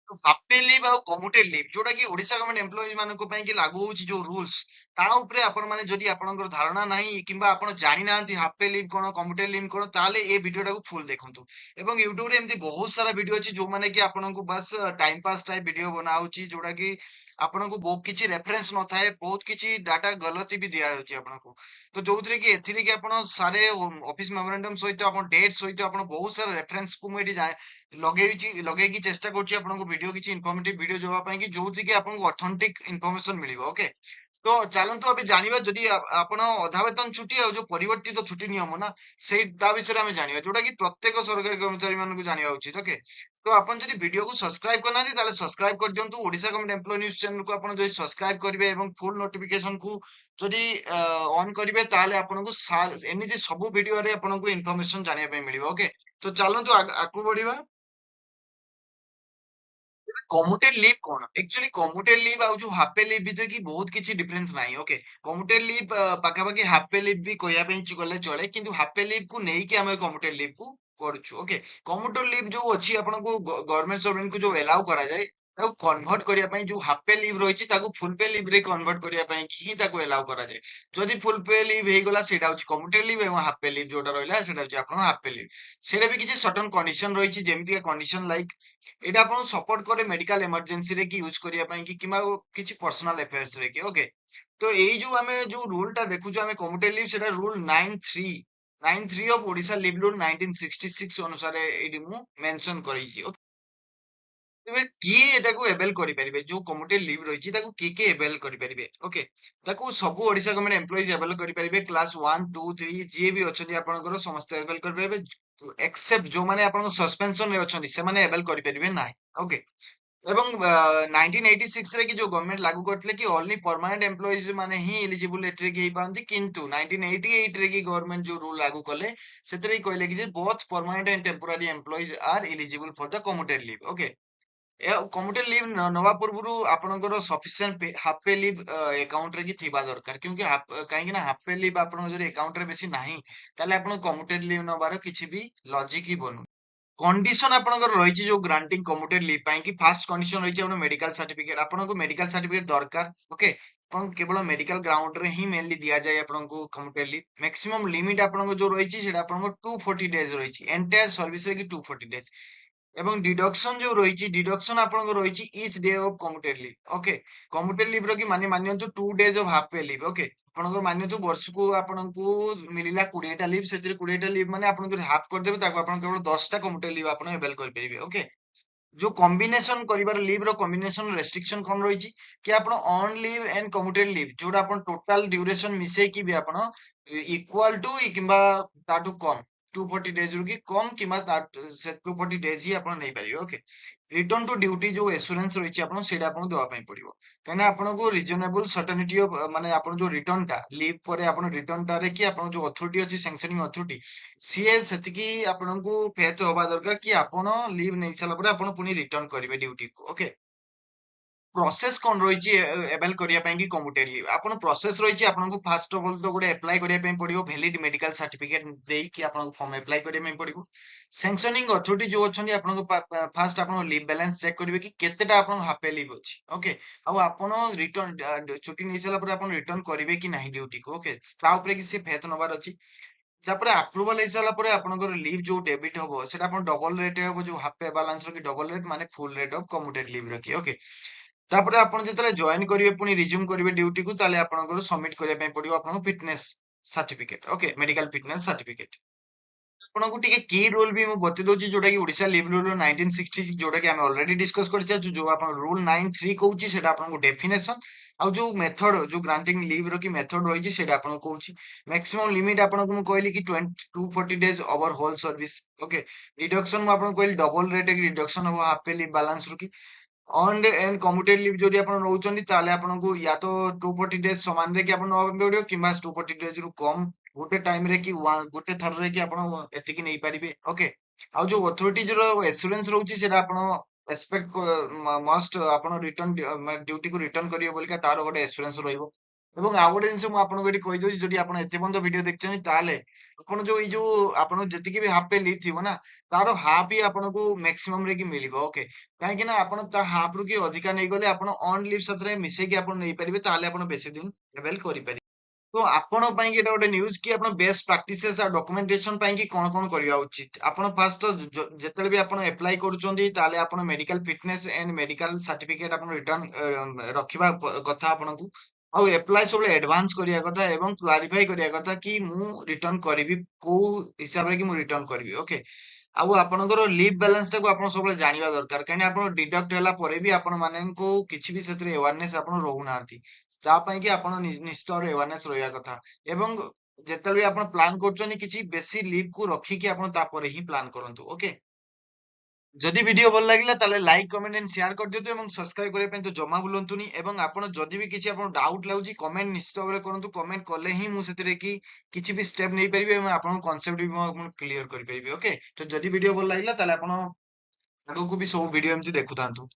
Half pay leave ଆଉ କମ୍ୟୁଟେଡ୍ leave ଯୋଉଟା କି ଓଡିଶା ଗଭର୍ଣ୍ଣମେଣ୍ଟ ଏମ୍ପ୍ଲୟିଜ ମାନଙ୍କ ପାଇଁ କି ଲାଗୁ ହଉଛି ଯୋଉ ରୁଲ୍ସ ତା ଉପରେ ଆପଣ ମାନେ ଯଦି ଆପଣଙ୍କର ଧାରଣା ନାହିଁ କିମ୍ବା ଆପଣ ଜାଣିନାହାନ୍ତି ହାଫ୍ ପେ ଲିଭ୍ କଣ କମ୍ୟୁଟେଡ୍ ଲିଭ୍ କଣ ତାହେଲେ ଏ ଭିଡିଓଟାକୁ ଫୁଲ ଦେଖନ୍ତୁ ଏବଂ ୟୁଟ୍ୟୁବ ରେ ଏମିତି ବହୁତ ସାରା ଭିଡିଓ ଅଛି ଯୋଉମାନେ କି ଆପଣଙ୍କୁ ବାସ୍ ଟାଇମ ପାସ୍ ଟାଇପ ଭିଡିଓ ବନା ହଉଛି ଯୋଉଟା କି ଆପଣଙ୍କୁ ବହୁତ କିଛି ରେଫରେନ୍ସ ନଥାଏ ବହୁତ କିଛି ଡାଟା ଗଲତି ବି ଦିଆଯାଉଛି ଆପଣଙ୍କୁ ତ ଯୋଉଥିରେ କି ଏଥିରେ କି ଆପଣ ସାରେ ଅଫିସ ମେମୋରାଣ୍ଡମ ସହିତ ଆପଣ ଡେଟ୍ ସହିତ ଆପଣ ବହୁତ ସାରା ରେଫରେନ୍ସକୁ ମୁଁ ଏଠି ଲଗେଇକି ଚେଷ୍ଟା କରୁଛି ଆପଣଙ୍କୁ ଭିଡିଓ କିଛି ଇନଫର୍ମେଟିଭ ଭିଡିଓ ଦେବା ପାଇଁ କି ଯୋଉଥିରେ ଆପଣଙ୍କୁ ଅଥେଣ୍ଟିକ ଇନଫର୍ମେସନ ମିଳିବ ଓକେ ତ ଚାଲନ୍ତୁ ଏବେ ଜାଣିବା ଯଦି ଆପଣ ଅଧା ବେତନ ଛୁଟି ଆଉ ଯୋଉ ପରିବର୍ତ୍ତିତ ଛୁଟି ନିୟମ ନା ସେଇ ତା ବିଷୟରେ ଆମେ ଜାଣିବା ଯୋଉଟା କି ପ୍ରତ୍ୟେକ ସରକାରୀ କର୍ମଚାରୀ ମାନଙ୍କୁ ଜାଣିବା ଉଚିତ ଓକେ ତ ଆପଣ ଯଦି ଭିଡିଓକୁ ସବସ୍କ୍ରାଇବ କରିନାହାନ୍ତି ତାହେଲେ ସବସ୍କ୍ରାଇବ କରିଦିଅନ୍ତୁ ଓଡିଶା ଗଭର୍ଣ୍ଣମେଣ୍ଟ ଏମ୍ପ୍ଲୟ ନ୍ୟୁଜ ଚ୍ୟାନେଲକୁ ଆପଣ ଯଦି ସବସ୍କ୍ରାଇବ କରିବେ ଏବଂ ଫୁଲ ନୋଟିଫିକେସନକୁ ଯଦି ଅନ୍ କରିବେ ତାହେଲେ ଆପଣଙ୍କୁ ଏମିତି ସବୁ ଭିଡିଓରେ ଆପଣଙ୍କୁ ଇନଫର୍ମେସନ ଜାଣିବା ପାଇଁ ମିଳିବ ଓକେ ତ ଚାଲନ୍ତୁ ଆଗକୁ ବଢିବା କମ୍ୟୁଟେଡ୍ ଲିଭ୍ କଣ? ଆକ୍ଚୁଆଲି କମ୍ୟୁଟେଡ୍ ଲିଭ୍ ଆଉ ଯୋଉ ହାଫ୍ ପେ ଲିଭ୍ ଭିତରେ କି ବହୁତ କିଛି ଡିଫରେନ୍ସ ନାହିଁ ଓକେ କମ୍ୟୁଟେଡ୍ ଲିଭ୍ ପାଖାପାଖି ହାଫ୍ ପେ ଲିଭ୍ ବି କହିବା ପାଇଁ ଗଲେ ଚଳେ କିନ୍ତୁ ହାଫ୍ ପେ ଲିଭ୍ କୁ ନେଇକି ଆମେ କମ୍ୟୁଟେଡ୍ ଲିଭ୍ କୁ କରୁଛୁ ଓକେ କମ୍ୟୁଟେଡ୍ ଲିଭ୍ ଯୋଉ ଅଛି ଆପଣଙ୍କୁ ଗଭର୍ଣ୍ଣମେଣ୍ଟ ସର୍ଭେଣ୍ଟ କୁ ଯୋଉ ଏଲାଉ କରାଯାଏ ତାକୁ କନଭର୍ଟ କରିବା ପାଇଁ ଯୋଉ ହାଫ୍ ପେ ଲିଭ୍ ରହିଛି ତାକୁ ଫୁଲ ପେ ଲିଭ୍ ରେ କନଭର୍ଟ କରିବା ପାଇଁ ହିଁ ତାକୁ ଏଲାଉ କରାଯାଏ ଯଦି ଫୁଲ ପେ ଲିଭ୍ ହେଇଗଲା ସେଇଟା ହଉଛି କମ୍ୟୁଟେଡ୍ ଲିଭ୍ ଏବଂ ହାଫ୍ ପେ ଲିଭ୍ ଯୋଉଟା ରହିଲା ସେଇଟା ହଉଛି ଆପଣଙ୍କ ହାଫ୍ ପେ ଲିଭ୍ ସେଇଟା ବି କିଛି ସର୍ଟନ କଣ୍ଡିସନ ରହିଛି ଯେମିତିକା କଣ୍ଡିସନ ଲାଇକ୍ ଏଇଟା ଆପଣଙ୍କୁ ସପୋର୍ଟ କରେ ମେଡିକାଲ ଏମର୍ଜେନ୍ସିରେ କି ୟୁଜ କରିବା ପାଇଁ କି କିମ୍ବା କିଛି ପର୍ସନାଲ ଆଫେୟାର୍ସ ରେ କି ଓକେ ତ ଏଇ ଯୋଉ ଆମେ ଯୋଉ ରୁଲ ଟା ଦେଖୁଛୁ ଆମେ କମ୍ୟୁଟେଡ୍ ଲିଭ୍ ସେଟା rule 9(3) of Odisha leave rule 1966 ଅନୁସାରେ ଏଇଠି ମୁଁ ମେନସନ କରିଛି ତେବେ କିଏ ଏଟାକୁ ଏବେଲ କରିପାରିବେ ଯୋଉ କମ୍ୟୁଟେଡ୍ ଲିଭ୍ ରହିଛି ତାକୁ କିଏ ଏବେଲ କରିପାରିବେ ଓକେ ତାକୁ ସବୁ ଓଡିଶା ଗଭର୍ଣ୍ଣମେଣ୍ଟ ଏମ୍ପ୍ଲୟିଜ ଏବେଲ କରିପାରିବେ କ୍ଲାସ 1 2 3 ଯିଏ ବି ଅଛନ୍ତି ଆପଣଙ୍କର ସମସ୍ତେ ଏବେଲ କରିପାରିବେ ଏକ୍ସେପ୍ଟ ଯୋଉମାନେ ଆପଣଙ୍କ ସସ୍ପେନସନ ରେ ଅଛନ୍ତି ସେମାନେ ଏବେଲ କରିପାରିବେ ନାହିଁ ଓକେ ଏବଂ 1986 ରେ କି ଯୋଉ ଗଭର୍ଣ୍ଣମେଣ୍ଟ ଲାଗୁ କରିଥିଲେ କି ଓନ୍ଲି ପରମାନେଣ୍ଟ ଏମ୍ପ୍ଲୟିଜ ମାନେ ହିଁ ଏଲିଜିବୁଲ ଏଥିରେ କି ହେଇପାରନ୍ତି କିନ୍ତୁ 1988 ରେ କି ଗଭର୍ଣ୍ଣମେଣ୍ଟ ଯୋଉ ରୁଲ ଲାଗୁ କଲେ ସେଥିରେ କହିଲେ କି ଯେ both permanent and temporary employees are eligible for the commuted leave okay commuted leave ନବା ପୂର୍ବରୁ ଆପଣଙ୍କର sufficient half pay leave account ରେ କି ଥିବା ଦରକାର କିନ୍ତୁ କାହିଁକି ନା ହାଫ୍ ପେ ଲିଭ୍ ଆପଣଙ୍କ ଯଦି ଆକାଉଣ୍ଟ ରେ ବେଶୀ ନାହିଁ ତାହେଲେ ଆପଣ କମ୍ୟୁଟେଡ୍ ଲିଭ୍ ନବାର କିଛି ବି ଲଜିକ ହିଁ ବନୁନି କଣ୍ଡିସନ ଆପଣଙ୍କର ରହିଛି ଯୋଉ ଗ୍ରାଣ୍ଟିଂ କମ୍ୟୁଟେଡ୍ ଲିଭ୍ ପାଇଁ କି ଫାର୍ଷ୍ଟ କଣ୍ଡିସନ ରହିଛି ଆପଣଙ୍କ ମେଡିକାଲ ସାର୍ଟିଫିକେଟ ଆପଣଙ୍କୁ ମେଡିକାଲ ସାର୍ଟିଫିକେଟ ଦରକାର ଓକେ ଆପଣ କେବଳ ମେଡିକାଲ ଗ୍ରାଉଣ୍ଡ ରେ ହିଁ ମେନଲି ଦିଆଯାଏ ଆପଣଙ୍କୁ କମ୍ୟୁଟେଡ୍ ଲିଭ୍ ମ୍ୟାକ୍ସିମମ୍ ଲିମିଟ ଆପଣଙ୍କ ଯୋଉ ରହିଛି ସେଟା ଆପଣଙ୍କ 240 ଡେଜ ରହିଛି ଏଣ୍ଟାୟାର ସର୍ଭିସ ରେ କି 240 ଡେଜ ଏବଂ ଡିଡକ୍ସନ ଯୋଉ ରହିଛି ଡିଡକ୍ସନ ଆପଣଙ୍କ ରହିଛି each day of commuted leave okay commuted leave ର କି ମାନେ ମାନିନିଅନ୍ତୁ 2 days of half pay leave okay ଆପଣଙ୍କର ମାନିନିଅନ୍ତୁ ବର୍ଷକୁ ଆପଣଙ୍କୁ ମିଳିଲା 20ଟା ଲିଭ୍ ସେଥିରେ 20ଟା ଲିଭ୍ ମାନେ ଆପଣ ଯଦି ହାଫ୍ କରିଦେବେ ତାକୁ ଆପଣ କେବଳ 10ଟା କମ୍ୟୁଟେଡ୍ ଲିଭ୍ ଆପଣ ଏଭେଲ କରିପାରିବେ ଓକେ ଯୋଉ କମ୍ବିନେସନ କରିବାର ଲିଭ୍ ର କମ୍ବିନେସନ ରେଷ୍ଟ୍ରିକ୍ସନ କଣ ରହିଛି କି ଆପଣ ଅନ୍ ଲିଭ୍ ଆଣ୍ଡ କମ୍ୟୁଟେଡ୍ ଲିଭ୍ ଯୋଉଟା ଆପଣ ଟୋଟାଲ ଡ୍ୟୁରେସନ ମିଶେଇକି ବି ଆପଣ ଇକ୍ୱାଲ ଟୁ କିମ୍ବା ତାଠୁ କମ 240 ଡେଜ ରୁ କି କମ କିମ୍ବା 240 ଡେଜ ହିଁ ଆପଣ ନେଇପାରିବେ ଓକେ ରିଟର୍ନ ଟୁ ଡ୍ୟୁଟି ଯୋଉ ଏସୁରାନ୍ସ ରହିଛି ଆପଣ ସେଇଟା ଆପଣଙ୍କୁ ଦେବା ପାଇଁ ପଡିବ କାହିଁକିନା ଆପଣଙ୍କୁ ରିଜନେବଲ ସର୍ଟନିଟି ଅଫ ମାନେ ଆପଣ ଯୋଉ ରିଟର୍ନ ଟା ଲିଭ୍ ପରେ ଆପଣ ରିଟର୍ନ ଟାରେ କି ଆପଣ ଯୋଉ ଅଥରିଟି ଅଛି ସାଂସନିଂ ଅଥରିଟି ସିଏ ସେତିକି ଆପଣଙ୍କୁ ଫେଥ ହବା ଦରକାର କି ଆପଣ ଲିଭ୍ ନେଇ ସାରିଲା ପରେ ଆପଣ ପୁଣି ରିଟର୍ନ କରିବେ ଡ୍ୟୁଟିକୁ ଓକେ ପ୍ରୋସେସ କଣ ରହିଛି ଏଭେଲ କରିବା ପାଇଁ କି କମ୍ୟୁଟେଡ୍ ଲିଭ୍ ଆପଣ ପ୍ରୋସେସ ରହିଛି ଆପଣଙ୍କୁ ଫାର୍ଷ୍ଟ ଅଫ ଅଲ୍ ତ ଗୋଟେ ଆପ୍ଲାଏ କରିବା ପାଇଁ ପଡିବ ଭ୍ୟାଲିଡ ମେଡିକାଲ ସାର୍ଟିଫିକେଟ ଦେଇକି ଆପଣଙ୍କୁ ଫର୍ମ ଆପ୍ଲାଏ କରିବା ପାଇଁ ପଡିବ ସାଂସନିଂ ଅଥରିଟି ଯୋଉ ଅଛନ୍ତି ଆପଣଙ୍କ ଫାର୍ଷ୍ଟ ଆପଣଙ୍କ ଲିଭ୍ ବାଲାନ୍ସ ଚେକ୍ କରିବେ କି କେତେଟା ଆପଣଙ୍କ ହାଫ୍ ପେ ଲିଭ୍ ଅଛି ଓକେ ଆଉ ଆପଣ ରିଟର୍ନ ଛୁଟି ନେଇ ସାରିଲା ପରେ ଆପଣ ରିଟର୍ନ କରିବେ କି ନାହିଁ ଡ୍ୟୁଟିକୁ ଓକେ ତା ଉପରେ କି ସେ ଫେଥ ନବାର ଅଛି ତାପରେ ଆପ୍ରୁଭାଲ ହେଇସାରିଲା ପରେ ଆପଣଙ୍କର ଲିଭ୍ ଯୋଉ ଡେବିଟ ହବ ସେଟା ଆପଣ ଡବଲ ରେଟ୍ ହବ ଯୋଉ ହାଫ୍ ପେ ବାଲାନ୍ସ ର କି ଡବଲ ରେଟ୍ ମାନେ ଫୁଲ ରେଟ୍ ଅଫ କମ୍ୟୁଟେଡ୍ ଲିଭ୍ ର କି ଓକେ ତାପରେ ଆପଣ ଯେତେବେଳେ ଜଏନ କରିବେ ପୁଣି ରିଜ୍ୟୁମ କରିବେ ଡ୍ୟୁଟିକୁ ତାହେଲେ ଆପଣଙ୍କର ସବମିଟ କରିବା ପାଇଁ ପଡିବ ଆପଣଙ୍କ fitness certificate okay medical fitness certificate ଆପଣଙ୍କୁ ଟିକେ କି ରୁଲ ବି ମୁଁ ବତେଇ ଦଉଛି ଯୋଉଟା କି ଓଡିଶା ଲିଭ୍ ରୁଲ 1966 ଯୋଉଟା କି ଆମେ ଅଲରେଡି ଡିସ୍କସ କରିସାରିଛୁ ଯୋଉ ଆପଣ ରୁଲ 9(3) କହୁଛି ସେଟା ଆପଣଙ୍କୁ ଡେଫିନେସନ ଆଉ ଯୋଉ ମେଥଡ ଯୋଉ ଗ୍ରାଣ୍ଟିଂ ଲିଭ୍ ର କି ମେଥଡ ରହିଛି ସେଇଟା ଆପଣଙ୍କୁ କହୁଛି ମ୍ୟାକ୍ସିମମ୍ ଲିମିଟ ଆପଣଙ୍କୁ ମୁଁ କହିଲି କି 240 ଡେଜ ଓଭର ହୋଲ ସର୍ଭିସ ଓକେ ଡିଡକ୍ସନ ମୁଁ ଆପଣଙ୍କୁ କହିଲି ଡବଲ ରେଟ୍ ଡିଡକ୍ସନ ହବ ହାଫ୍ ପେ ଲିଭ୍ ବାଲାନ୍ସ ରୁ କି ଅନ୍ ଏଣ୍ଡ କମ୍ୟୁଟେଡ୍ ଲିଭ୍ ଯଦି ଆପଣ ନଉଛନ୍ତି ତାହେଲେ ଆପଣଙ୍କୁ ୟା ତ 240 ଡେଜ ସମାନରେ କି ଆପଣ ନବାକୁ ପଡିବ କିମ୍ବା 240 ଡେଜ ରୁ କମ ଗୋଟେ ଟାଇମ ରେ କି ଗୋଟେ ଥରରେ କି ଆପଣ ଏତିକି ନେଇପାରିବେ ଓକେ ଆଉ ଯୋଉ ଅଥରିଟି ର ଏସୁରାନ୍ସ ରହୁଛି ସେଟା ଆପଣ ଏକ୍ସପେକ୍ଟ ମଷ୍ଟ ଆପଣ ରିଟର୍ନ ଡ୍ୟୁଟି କୁ ରିଟର୍ନ କରିବେ ବୋଲିକା ତାର ଗୋଟେ ଏସୁରାନ୍ସ ରହିବ ଏବଂ ଆଉ ଗୋଟେ ଜିନିଷ ମୁଁ ଆପଣଙ୍କୁ ଏଠି କହିଦଉଛି, ଯଦି ଆପଣ ଏତେ ପର୍ଯ୍ୟନ୍ତ ଭିଡିଓ ଦେଖିଛନ୍ତି ତାହେଲେ ଆପଣ ଯୋଉ ଏଇ ଯୋଉ ଆପଣ ଯେତିକି ବି ହାଫ୍ ପେ ଲିଭ୍ ଥିବ ନା, ତାର ହାଫ୍ ହିଁ ଆପଣଙ୍କୁ ମ୍ୟାକ୍ସିମମ୍ ରେ କି ମିଳିବ। ଓକେ, କାହିଁକି ନା ଆପଣ ତା ହାଫ୍ ରୁ କି ଅଧିକା ନେଇଗଲେ ଆପଣ ଅନ୍ ଲିଭ୍ ସାଥିରେ ମିଶେଇକି ଆପଣ ନେଇପାରିବେ, ତାହେଲେ ଆପଣ ବେଶୀ ଦିନ ଟ୍ରାଭେଲ କରିପାରିବେ। ତ ଆପଣ ପାଇଁ କି ଏଟା ଗୋଟେ ନ୍ୟୁଜ କି ଆପଣ ବେଷ୍ଟ ପ୍ରାକ୍ଟିସେସ୍ ଆଉ ଡକୁମେଣ୍ଟେସନ ପାଇଁ କି କଣ କଣ କରିବା ଉଚିତ। ଆପଣ ଫାର୍ଷ୍ଟ ତ ଯେତେବେଳେ ବି ଆପଣ ଆପ୍ଲାଏ କରୁଛନ୍ତି ତାହେଲେ ଆପଣ medical fitness and medical certificate ଆପଣ ରିଟର୍ନ ରଖିବା କଥା ଆପଣଙ୍କୁ। ଆଉ ଆପ୍ଲାଏ ସବୁବେଳେ ଆଡଭାନ୍ସ କରିବା କଥା ଏବଂ କ୍ଲାରିଫାଇ କରିବା କଥା କି ମୁଁ ରିଟର୍ନ କରିବି କୋଉ ହିସାବରେ କି ମୁଁ ରିଟର୍ନ କରିବି। ଓକେ, ଆଉ ଆପଣଙ୍କର ଲିଭ୍ ବାଲାନ୍ସ ଟାକୁ ଆପଣ ସବୁବେଳେ ଜାଣିବା ଦରକାର, କାହିଁକି ନା ଆପଣ ଡିଡକ୍ଟ ହେଲା ପରେ ବି ଆପଣ ମାନଙ୍କୁ କିଛି ବି ସେଥିରେ awareness ଆପଣ ରହୁନାହାନ୍ତି। ତା ପାଇଁ କି ଆପଣ ନିଶ୍ଚିତ ଭାବରେ awareness ରହିବା କଥା। ଏବଂ ଯେତେବେଳେ ବି ଆପଣ ପ୍ଲାନ୍ କରୁଛନ୍ତି କିଛି ବେଶୀ ଲିଭ୍ କୁ ରଖିକି ଆପଣ ତାପରେ ହିଁ ପ୍ଲାନ୍ କରନ୍ତୁ। ଓକେ, ଯଦି ଭିଡିଓ ଭଲ ଲାଗିଲା ତାହେଲେ ଲାଇକ୍ କମେଣ୍ଟ ଏଣ୍ଡ ସେୟାର କରିଦିଅନ୍ତୁ ଏବଂ ସବସ୍କ୍ରାଇବ କରିବା ପାଇଁ ତ ଜମା ଭୁଲନ୍ତୁନି। ଏବଂ ଆପଣ ଯଦି ବି କିଛି ଆପଣ ଡାଉଟ୍ ଲାଗୁଛି କମେଣ୍ଟ ନିଶ୍ଚିତ ଭାବରେ କରନ୍ତୁ। କମେଣ୍ଟ କଲେ ହିଁ ମୁଁ ସେଥିରେ କି କିଛି ବି ଷ୍ଟେପ ନେଇପାରିବି ଏବଂ ଆପଣଙ୍କ କନସେପ୍ଟ ବି ମୁଁ କ୍ଲିୟର କରିପାରିବି। ଓକେ, ତ ଯଦି ଭିଡିଓ ଭଲ ଲାଗିଲା ତାହେଲେ ଆପଣ ଆଗକୁ ବି ସବୁ ଭିଡିଓ ଏମିତି ଦେଖୁଥାନ୍ତୁ।